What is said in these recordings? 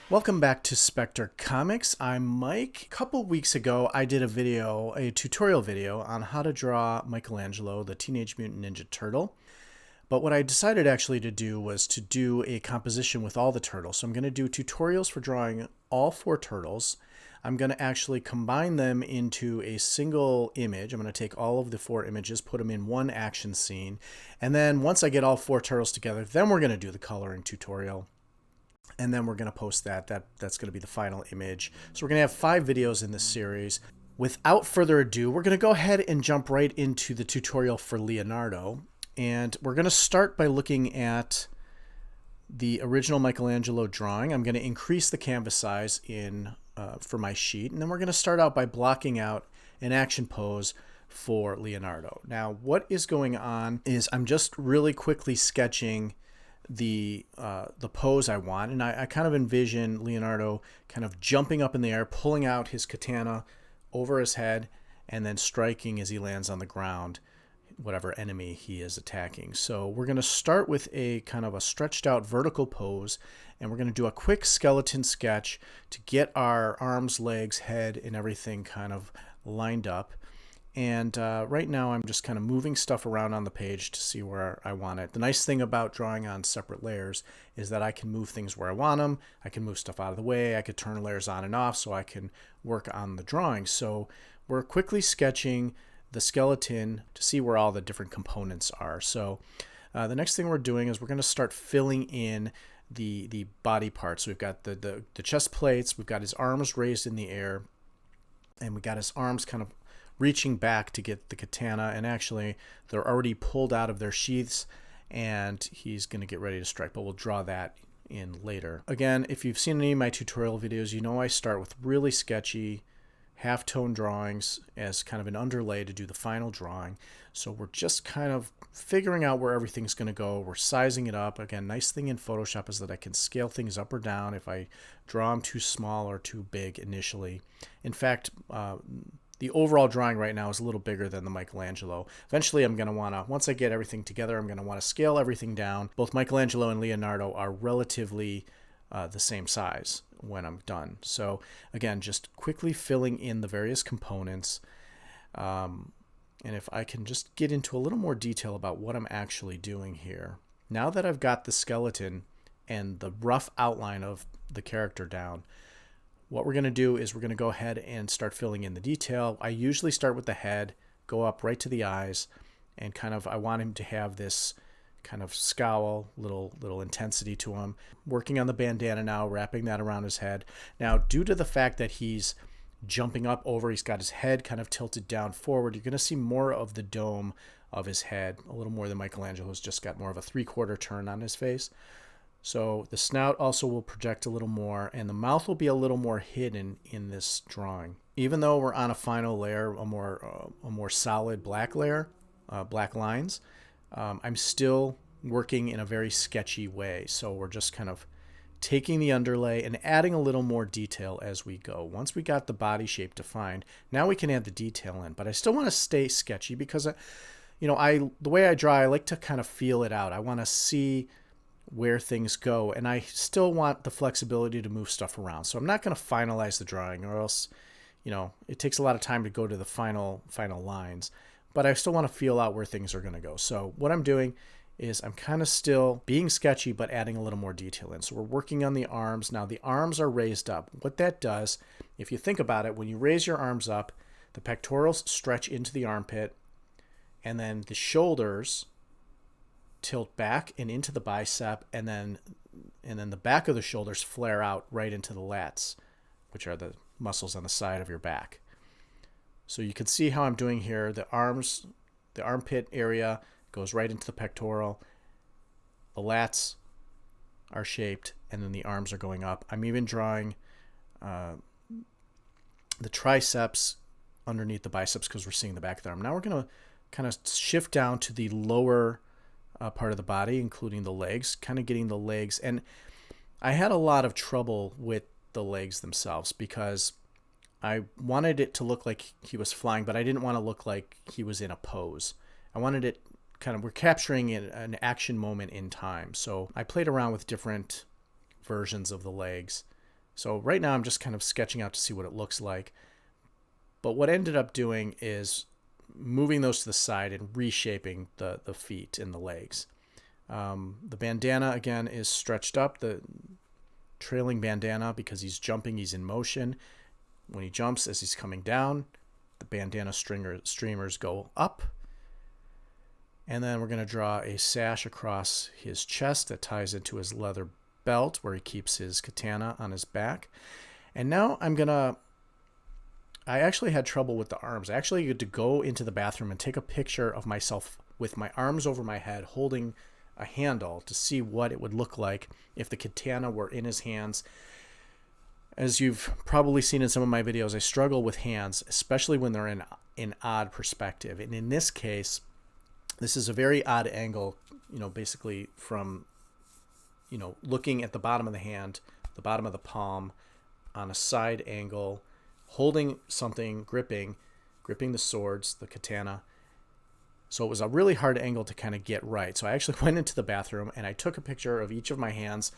Welcome back to Spectre Comics. I'm Mike. A couple weeks ago, I did a tutorial video on how to draw Michelangelo, the Teenage Mutant Ninja Turtle. But what I decided actually to do was to do a composition with all the turtles. So I'm going to do tutorials for drawing all 4 turtles. I'm going to actually combine them into a single image. I'm going to take all of the 4 images, put them in one action scene. And then once I get all 4 turtles together, then we're going to do the coloring tutorial. And then we're going to post that's going to be the final image. So we're going to have 5 videos in this series. Without further ado, we're going to go ahead and jump right into the tutorial for Leonardo. And we're going to start by looking at the original Michelangelo drawing. I'm going to increase the canvas size for my sheet. And then we're going to start out by blocking out an action pose for Leonardo. Now, what is going on is I'm just really quickly sketching the pose I want, and I kind of envision Leonardo kind of jumping up in the air, pulling out his katana over his head, and then striking as he lands on the ground whatever enemy he is attacking. So we're going to start with a kind of a stretched out vertical pose, and we're going to do a quick skeleton sketch to get our arms, legs, head, and everything kind of lined up. And right now I'm just kind of moving stuff around on the page to see where I want it. The nice thing about drawing on separate layers is that I can move things where I want them. I can move stuff out of the way. I could turn layers on and off so I can work on the drawing. So we're quickly sketching the skeleton to see where all the different components are. So the next thing we're doing is we're going to start filling in the body parts. So we've got the chest plates. We've got his arms raised in the air. And we got his arms kind of reaching back to get the katana, and actually they're already pulled out of their sheaths and he's going to get ready to strike, but we'll draw that in later. Again, if you've seen any of my tutorial videos, you know I start with really sketchy half-tone drawings as kind of an underlay to do the final drawing. So we're just kind of figuring out where everything's going to go. We're sizing it up. Again, nice thing in Photoshop is that I can scale things up or down if I draw them too small or too big initially. In fact, the overall drawing right now is a little bigger than the Michelangelo. Eventually I'm going to want to, once I get everything together, I'm going to want to scale everything down. Both Michelangelo and Leonardo are relatively the same size when I'm done. So again, just quickly filling in the various components. And if I can just get into a little more detail about what I'm actually doing here. Now that I've got the skeleton and the rough outline of the character down, what we're going to do is we're going to go ahead and start filling in the detail. I usually start with the head, go up right to the eyes, and kind of I want him to have this kind of scowl, little intensity to him. Working on the bandana now, wrapping that around his head. Now, due to the fact that he's jumping up over, he's got his head kind of tilted down forward, you're going to see more of the dome of his head, a little more than Michelangelo's just got more of a 3/4 turn on his face. So the snout also will project a little more, and the mouth will be a little more hidden in this drawing. Even though we're on a final layer, a more solid black layer, black lines, I'm still working in a very sketchy way. So we're just kind of taking the underlay and adding a little more detail as we go. Once we got the body shape defined, now we can add the detail in. But I still want to stay sketchy because, the way I draw, I like to kind of feel it out. I want to see where things go, and I still want the flexibility to move stuff around. So I'm not going to finalize the drawing, or else it takes a lot of time to go to the final lines, but I still want to feel out where things are going to go. So what I'm doing is I'm kind of still being sketchy but adding a little more detail in. So we're working on the arms. Now the arms are raised up. What that does, if you think about it, when you raise your arms up, the pectorals stretch into the armpit, and then the shoulders tilt back and into the bicep, and then the back of the shoulders flare out right into the lats, which are the muscles on the side of your back. So you can see how I'm doing here. The armpit area goes right into the pectoral. The lats are shaped, and then the arms are going up. I'm even drawing the triceps underneath the biceps because we're seeing the back of the arm. Now we're going to kind of shift down to the lower part of the body, including the legs, kind of getting the legs. And I had a lot of trouble with the legs themselves because I wanted it to look like he was flying, but I didn't want to look like he was in a pose. I wanted it we're capturing an action moment in time. So I played around with different versions of the legs. So right now I'm just kind of sketching out to see what it looks like. But what I ended up doing is moving those to the side and reshaping the feet and the legs. The bandana, again, is stretched up, the trailing bandana, because he's jumping, he's in motion. When he jumps, as he's coming down, the bandana streamers go up. And then we're going to draw a sash across his chest that ties into his leather belt where he keeps his katana on his back. And now I actually had trouble with the arms. I actually had to go into the bathroom and take a picture of myself with my arms over my head holding a handle to see what it would look like if the katana were in his hands. As you've probably seen in some of my videos, I struggle with hands, especially when they're in odd perspective. And in this case, this is a very odd angle, basically from, looking at the bottom of the hand, the bottom of the palm on a side angle, holding something, gripping the swords, the katana. So it was a really hard angle to kind of get right. So I actually went into the bathroom and I took a picture of each of my hands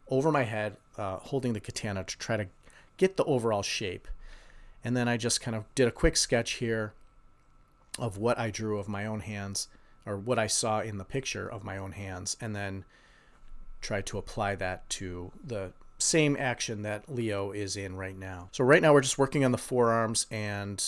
over my head, holding the katana to try to get the overall shape. And then I just kind of did a quick sketch here of what I drew of my own hands, or what I saw in the picture of my own hands, and then tried to apply that to the same action that Leo is in right now. So right now we're just working on the forearms and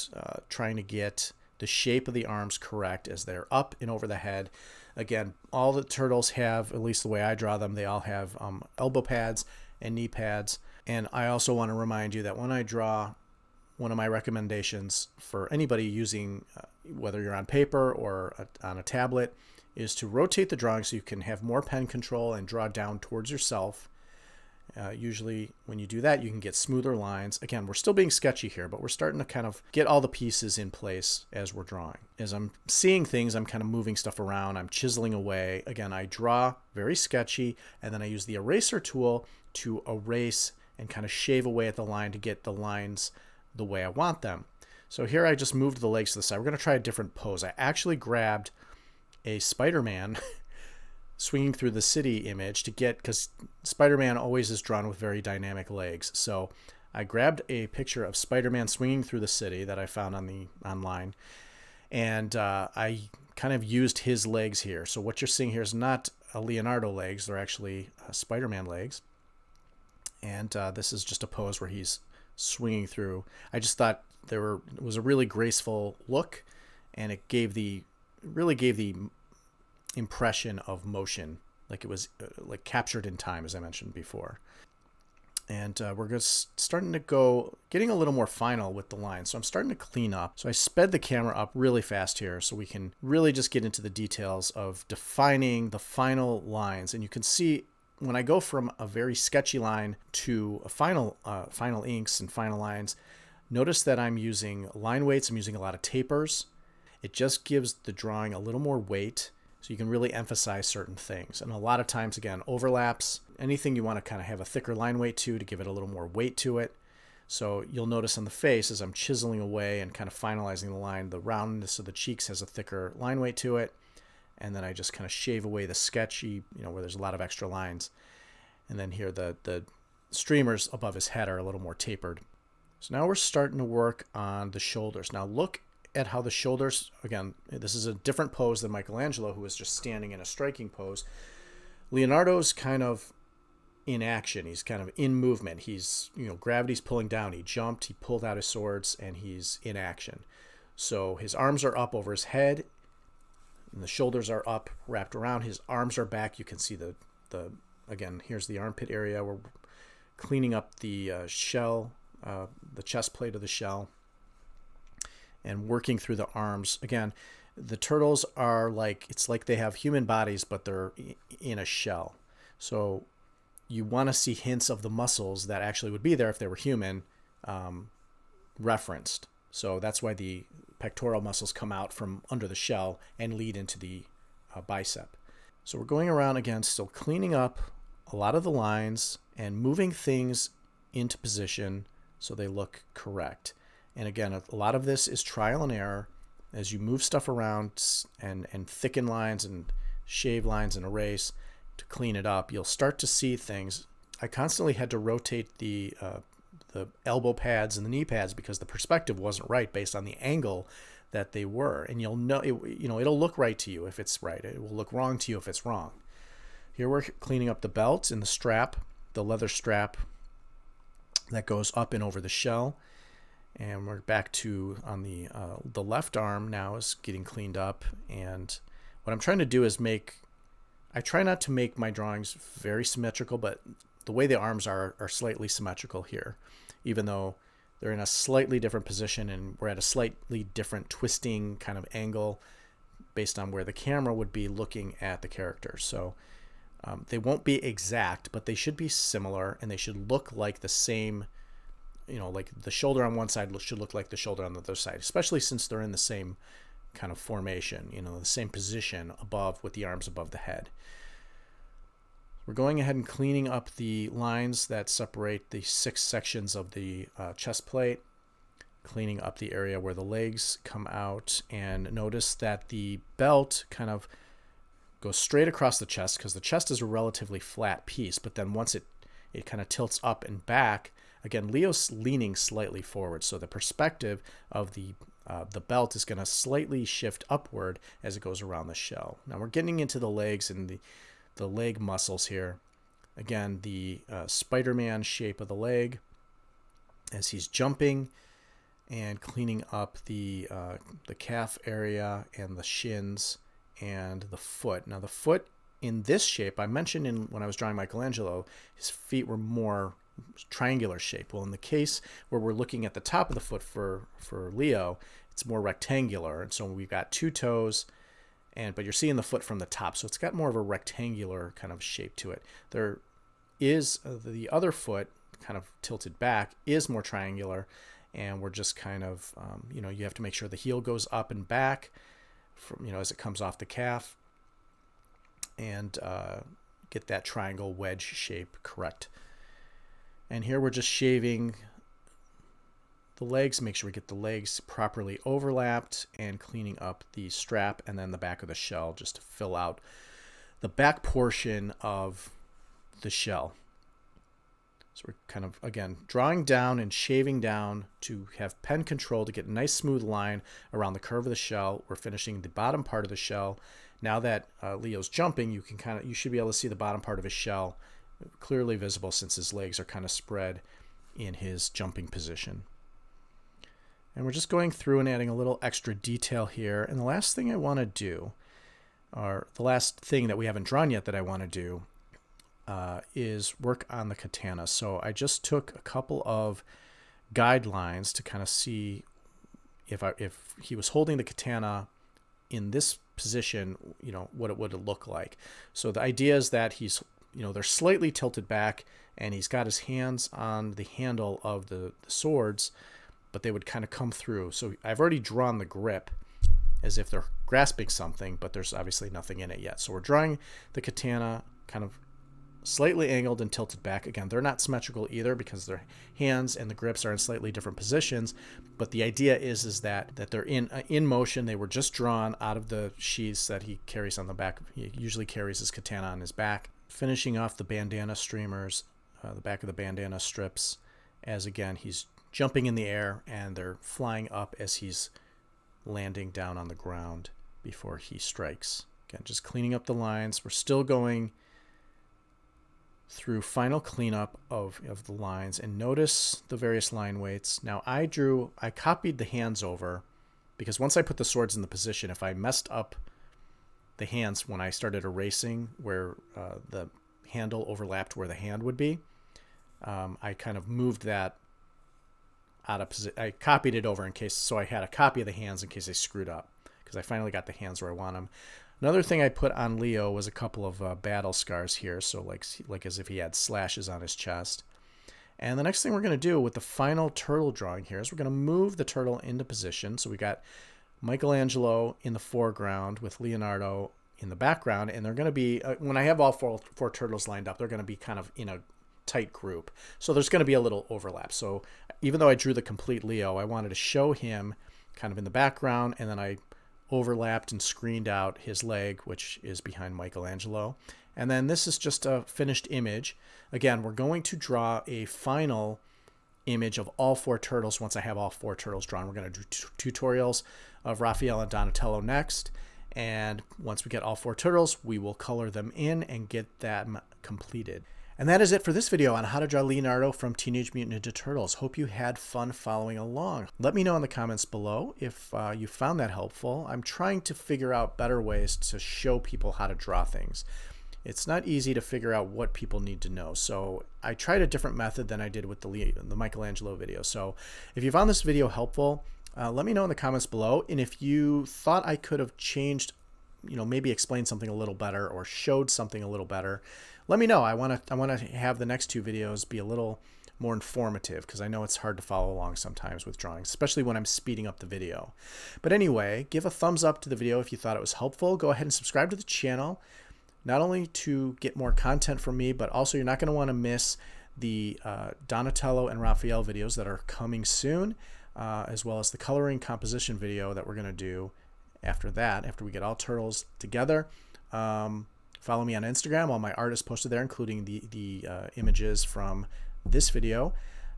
trying to get the shape of the arms correct as they're up and over the head. Again, all the turtles have, at least the way I draw them, they all have elbow pads and knee pads. And I also want to remind you that when I draw, one of my recommendations for anybody using, whether you're on paper or on a tablet, is to rotate the drawing so you can have more pen control and draw down towards yourself. Usually when you do that, you can get smoother lines. Again, we're still being sketchy here, but we're starting to kind of get all the pieces in place as we're drawing. As I'm seeing things, I'm kind of moving stuff around. I'm chiseling away. Again, I draw very sketchy, and then I use the eraser tool to erase and kind of shave away at the line to get the lines the way I want them. So here I just moved the legs to the side. We're going to try a different pose. I actually grabbed a Spider-Man swinging through the city image to get, because Spider-Man always is drawn with very dynamic legs. So I grabbed a picture of Spider-Man swinging through the city that I found online, and I kind of used his legs here. So what you're seeing here is not a Leonardo legs, they're actually Spider-Man legs. And this is just a pose where he's swinging through. I just thought it was a really graceful look, and it really gave the impression of motion, like it was like captured in time, as I mentioned before. And we're just getting a little more final with the line. So I'm starting to clean up. So I sped the camera up really fast here so we can really just get into the details of defining the final lines. And you can see when I go from a very sketchy line to a final inks and final lines, notice that I'm using line weights. I'm using a lot of tapers. It just gives the drawing a little more weight, so you can really emphasize certain things. And a lot of times, again, overlaps, anything you want to kind of have a thicker line weight to give it a little more weight to it. So you'll notice on the face, as I'm chiseling away and kind of finalizing the line, the roundness of the cheeks has a thicker line weight to it. And then I just kind of shave away the sketchy, where there's a lot of extra lines. And then here the streamers above his head are a little more tapered. So now we're starting to work on the shoulders. Now look at how the shoulders, again, this is a different pose than Michelangelo, who was just standing in a striking pose. Leonardo's kind of in action. He's kind of in movement. He's, gravity's pulling down. He jumped, he pulled out his swords, and he's in action. So his arms are up over his head, and the shoulders are up, wrapped around. His arms are back. You can see again, here's the armpit area. We're cleaning up the shell, the chest plate of the shell, and working through the arms. Again, the turtles are it's like they have human bodies, but they're in a shell. So you want to see hints of the muscles that actually would be there if they were human, referenced. So that's why the pectoral muscles come out from under the shell and lead into the bicep. So we're going around again, still cleaning up a lot of the lines and moving things into position so they look correct. And again, a lot of this is trial and error. as you move stuff around and thicken lines and shave lines and erase to clean it up, you'll start to see things. I constantly had to rotate the elbow pads and the knee pads because the perspective wasn't right based on the angle that they were. And you'll know, it'll look right to you if it's right. It will look wrong to you if it's wrong. Here we're cleaning up the belt and the strap, the leather strap that goes up and over the shell. And we're back to on the left arm now is getting cleaned up. And what I'm trying to do is I try not to make my drawings very symmetrical, but the way the arms are slightly symmetrical here, even though they're in a slightly different position and we're at a slightly different twisting kind of angle based on where the camera would be looking at the character. So they won't be exact, but they should be similar and they should look like the same, like the shoulder on one side should look like the shoulder on the other side, especially since they're in the same kind of formation, the same position above with the arms above the head. We're going ahead and cleaning up the lines that separate the 6 sections of the chest plate, cleaning up the area where the legs come out, and notice that the belt kind of goes straight across the chest because the chest is a relatively flat piece, but then once it kind of tilts up and back, again, Leo's leaning slightly forward, so the perspective of the belt is going to slightly shift upward as it goes around the shell. Now we're getting into the legs and the leg muscles here. Again, the Spider-Man shape of the leg as he's jumping and cleaning up the calf area and the shins and the foot. Now the foot in this shape, I mentioned when I was drawing Michelangelo, his feet were more triangular shape. Well, in the case where we're looking at the top of the foot for Leo, it's more rectangular, and so we've got 2 toes, but you're seeing the foot from the top, so it's got more of a rectangular kind of shape to it. There is the other foot kind of tilted back is more triangular, and we're just kind of you have to make sure the heel goes up and back from as it comes off the calf, and get that triangle wedge shape correct. And here we're just shaving the legs, make sure we get the legs properly overlapped, and cleaning up the strap and then the back of the shell just to fill out the back portion of the shell. So we're kind of, again, drawing down and shaving down to have pen control to get a nice smooth line around the curve of the shell. We're finishing the bottom part of the shell. Now that Leo's jumping, you should be able to see the bottom part of his shell clearly visible since his legs are kind of spread in his jumping position. And we're just going through and adding a little extra detail here. And the last thing I want to do, or the last thing that we haven't drawn yet that I want to do, is work on the katana. So I just took a couple of guidelines to kind of see if he was holding the katana in this position, what it would look like. So the idea is that he's, they're slightly tilted back and he's got his hands on the handle of the swords, but they would kind of come through. So I've already drawn the grip as if they're grasping something, but there's obviously nothing in it yet. So we're drawing the katana kind of slightly angled and tilted back. Again, they're not symmetrical either because their hands and the grips are in slightly different positions, but the idea is that they're in motion. They were just drawn out of the sheaths that he carries on the back. He usually carries his katana on his back. Finishing off the bandana streamers, the back of the bandana strips, as again he's jumping in the air and they're flying up as he's landing down on the ground before he strikes. Again, just cleaning up the lines. We're still going through final cleanup of the lines, and notice the various line weights. Now I copied the hands over because once I put the swords in the position, if I messed up the hands when I started erasing where the handle overlapped where the hand would be, I kind of moved that out of position. I copied it over so I had a copy of the hands in case they screwed up, because I finally got the hands where I want them. Another thing I put on Leo was a couple of battle scars here, so like as if he had slashes on his chest. And the next thing we're going to do with the final turtle drawing here is we're going to move the turtle into position. So we got Michelangelo in the foreground with Leonardo in the background, and they're going to be, when I have all four turtles lined up, they're going to be kind of in a tight group. So there's going to be a little overlap. So even though I drew the complete Leo, I wanted to show him kind of in the background, and then I overlapped and screened out his leg, which is behind Michelangelo. And then this is just a finished image. Again, we're going to draw a final image of all 4 turtles once I have all 4 turtles drawn. We're going to do tutorials of Raphael and Donatello next. And once we get all 4 turtles, we will color them in and get them completed. And that is it for this video on how to draw Leonardo from Teenage Mutant Ninja Turtles. Hope you had fun following along. Let me know in the comments below if you found that helpful. I'm trying to figure out better ways to show people how to draw things. It's not easy to figure out what people need to know. So I tried a different method than I did with the Michelangelo video. So if you found this video helpful, let me know in the comments below. And if you thought I could have changed, maybe explained something a little better or showed something a little better, let me know. I want to have the next 2 videos be a little more informative, because I know it's hard to follow along sometimes with drawings, especially when I'm speeding up the video. But anyway, give a thumbs up to the video if you thought it was helpful. Go ahead and subscribe to the channel, not only to get more content from me, but also you're not going to want to miss the Donatello and Raphael videos that are coming soon, as well as the coloring composition video that we're going to do after that, after we get all turtles together. Follow me on Instagram. All my art is posted there, including the images from this video.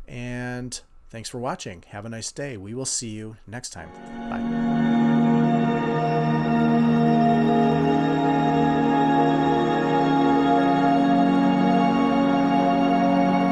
And thanks for watching. Have a nice day. We will see you next time. Bye.